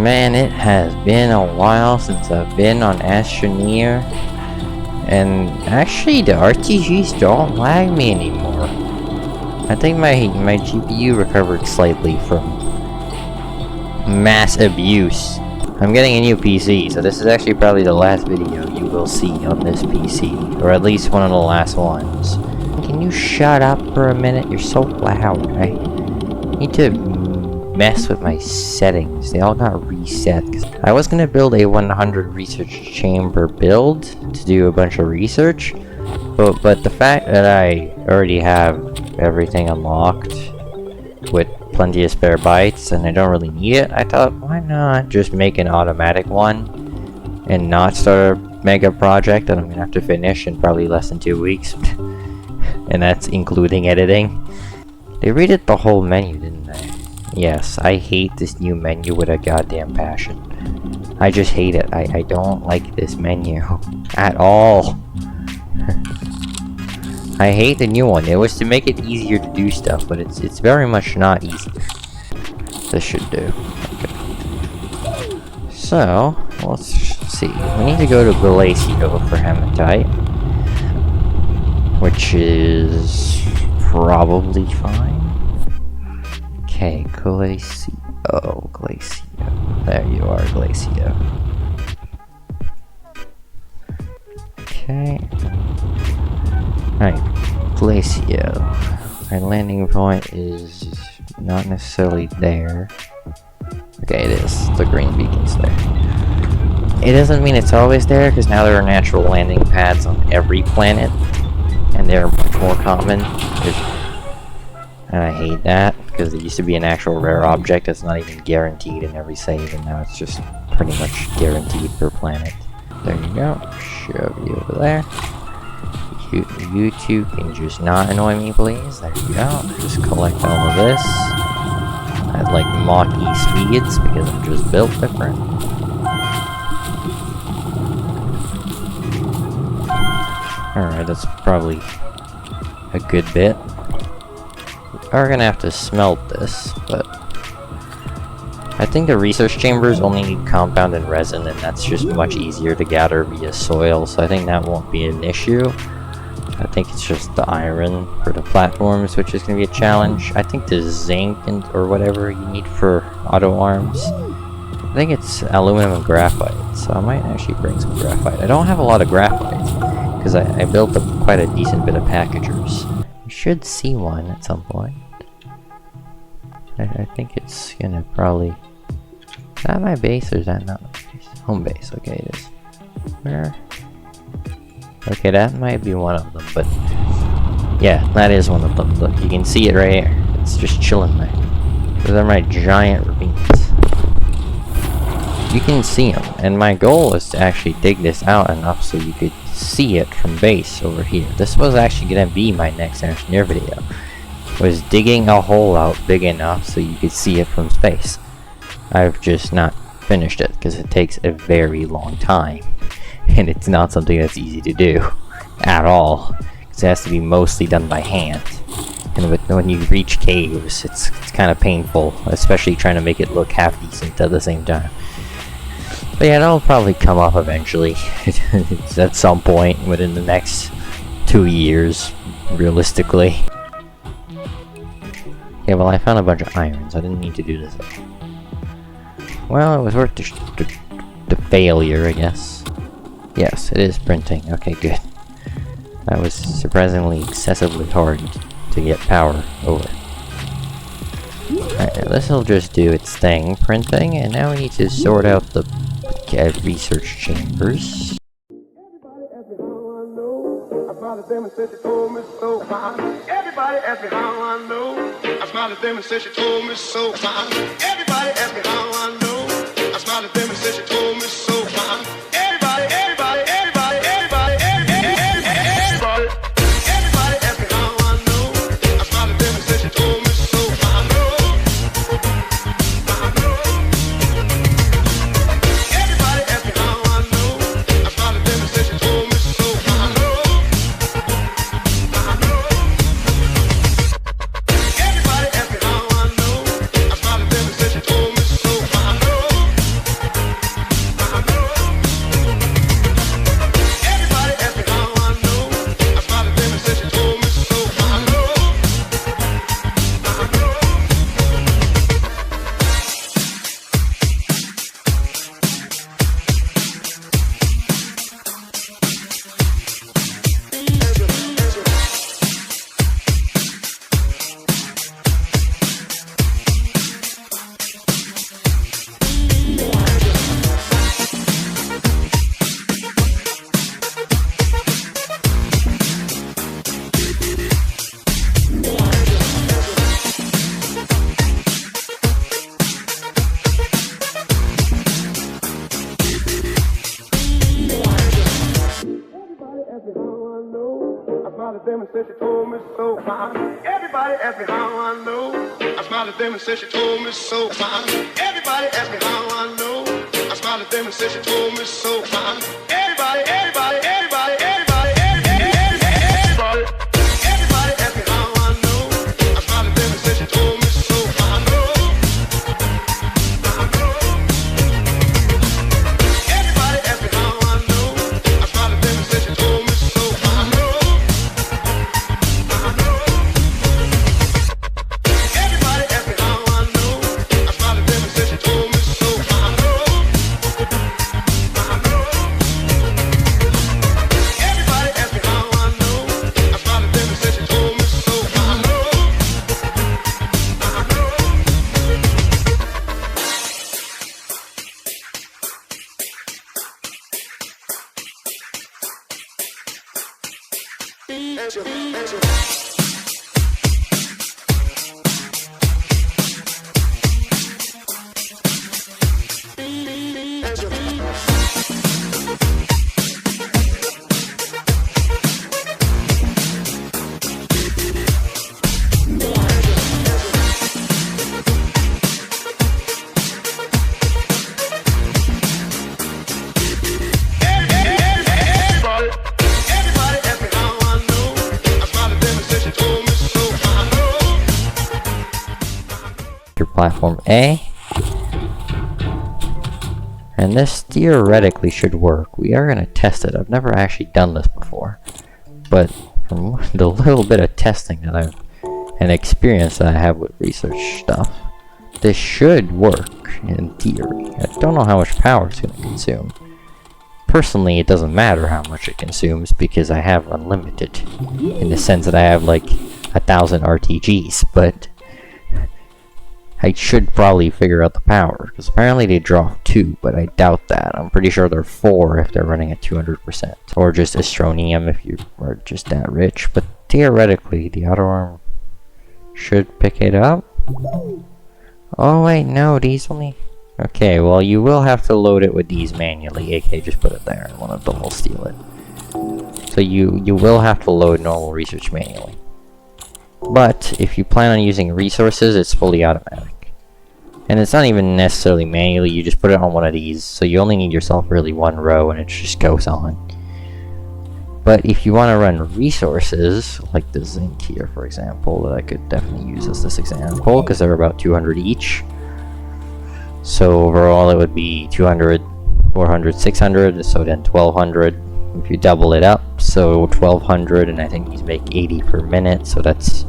Man, it has been a while since I've been on Astroneer, and actually the RTGs don't lag me anymore. I think my GPU recovered slightly from mass abuse. I'm getting a new PC, so this is actually probably the last video you will see on this PC, or at least one of the last ones. Can you shut up for a minute? You're so loud. I need to mess with my settings. They all got reset. I was gonna build a 100 research chamber build to do a bunch of research, but the fact that I already have everything unlocked with plenty of spare bytes and I don't really need it, I thought, why not just make an automatic one and not start a mega project that I'm gonna have to finish in probably less than 2 weeks. And that's including editing. They redid the whole menu, didn't they? Yes, I hate this new menu with a goddamn passion. I just hate it. I don't like this menu at all. I hate the new one. It was to make it easier to do stuff, but it's very much not easy. This should do. Okay. So, let's see. We need to go to Glacio for hematite, which is probably fine. Okay, Glacio. There you are, Glacio. Okay. Alright, Glacio. My landing point is not necessarily there. Okay, it is. The green beacon's there. It doesn't mean it's always there, because now there are natural landing pads on every planet, and they're much more common. And I hate that, because there used to be an actual rare object that's not even guaranteed in every save, and now it's just pretty much guaranteed per planet. There you go. Shove you over there. You two can just not annoy me, please. There you go. Just collect all of this at like Mach-E speeds, because I'm just built different. Alright, that's probably a good bit. We're gonna have to smelt this, but I think the research chambers only need compound and resin, and that's just much easier to gather via soil, so I think that won't be an issue. I think it's just the iron for the platforms, which is gonna be a challenge. I think the zinc or whatever you need for auto arms, I think it's aluminum and graphite, so I might actually bring some graphite. I don't have a lot of graphite, because I built up quite a decent bit of packagers. You should see one at some point. I think it's gonna probably... Is that my base or is that not my base? Home base, okay it is. Where? Okay, that might be one of them, but... Yeah, that is one of them. Look, you can see it right here. It's just chilling there. Those are my giant ravines. You can see them, and my goal is to actually dig this out enough so you could see it from base over here. This was actually gonna be my next Astroneer video. Was digging a hole out big enough so you could see it from space. I've just not finished it because it takes a very long time, and it's not something that's easy to do at all, because it has to be mostly done by hand, and when you reach caves it's kind of painful, especially trying to make it look half decent at the same time. But yeah, that'll probably come up eventually. It's at some point within the next 2 years, realistically. Yeah, well, I found a bunch of irons. I didn't need to do this. Well, it was worth the failure, I guess. Yes, it is printing. Okay, good. That was surprisingly excessively hard to get power over. Alright, this will just do its thing, printing, and now we need to sort out the research chambers. Everybody ask me how I know. I smiled at them and said she told me so. Everybody ask me how I know. I smiled at them and said she told me so. Everybody ask me how I know. I smiled at them and said she told me so. Everybody ask me how I know. I smiled at them and said she told me so. Everybody ask me how I know. I smiled at them and said she told me so. at them and said she told me so. Everybody asked me how I know. I smiled at them and said she told me so. Everybody asked me how I know. I smiled at them and said she told me so. Everybody, everybody, everybody, everybody, everybody, everybody asked me how I know. I smiled at them and said she told me so. I know. Everybody asked me how I know. I smiled at them and said she told me so. I know. Everybody asked me how I know. I smiled at them and said she told me so. I know. Everybody asked me how I know. I smiled at them and said she told me so. I know. Platform A, and this theoretically should work. We are going to test it. I've never actually done this before, but from the little bit of testing that I've and experience that I have with research stuff, this should work in theory. I don't know how much power it's going to consume. Personally, it doesn't matter how much it consumes because I have unlimited, in the sense that I have like 1,000 RTGs, but I should probably figure out the power, because apparently they draw 2, but I doubt that. I'm pretty sure they're 4 if they're running at 200%. Or just Astroneer if you are just that rich. But theoretically, the outer arm should pick it up. Oh wait, no, these only... Okay, well you will have to load it with these manually. AK, just put it there. One of them will steal it. So you will have to load normal research manually. But if you plan on using resources, it's fully automatic. And it's not even necessarily manually, you just put it on one of these, so you only need yourself really one row and it just goes on. But if you want to run resources, like the zinc here for example, that I could definitely use as this example, because they're about 200 each. So overall it would be 200, 400, 600, so then 1200. If you double it up, so 1200, and I think these make 80 per minute, so that's,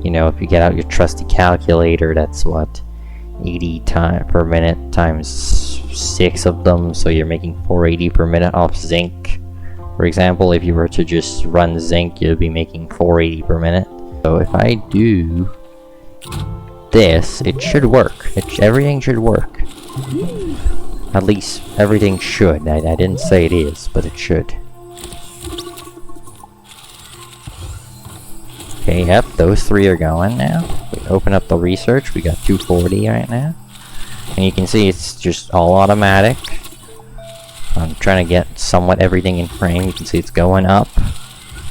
you know, if you get out your trusty calculator, that's what, 80 per minute times 6 of them, so you're making 480 per minute off zinc. For example, if you were to just run zinc, you'd be making 480 per minute. So if I do this, it should work. Everything should work. At least everything should. I didn't say it is, but it should. Okay, yep, those 3 are going now. We open up the research, we got 240 right now. And you can see it's just all automatic. I'm trying to get somewhat everything in frame. You can see it's going up.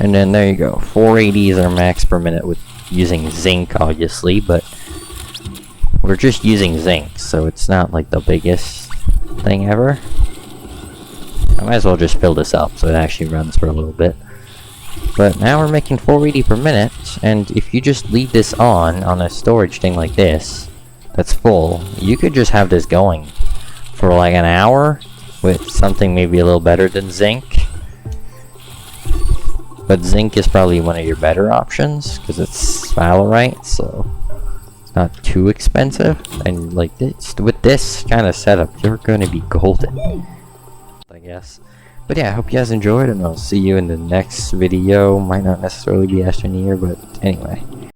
And then there you go. 480 is our max per minute with using zinc, obviously, but we're just using zinc, so it's not like the biggest thing ever. I might as well just fill this up so it actually runs for a little bit. But now we're making 480 per minute, and if you just leave this on a storage thing like this that's full, you could just have this going for like an hour with something maybe a little better than zinc. But zinc is probably one of your better options because it's sphalerite, so it's not too expensive. And like this, with this kind of setup, you're going to be golden, I guess. But yeah, I hope you guys enjoyed, and I'll see you in the next video. Might not necessarily be Astroneer, but anyway.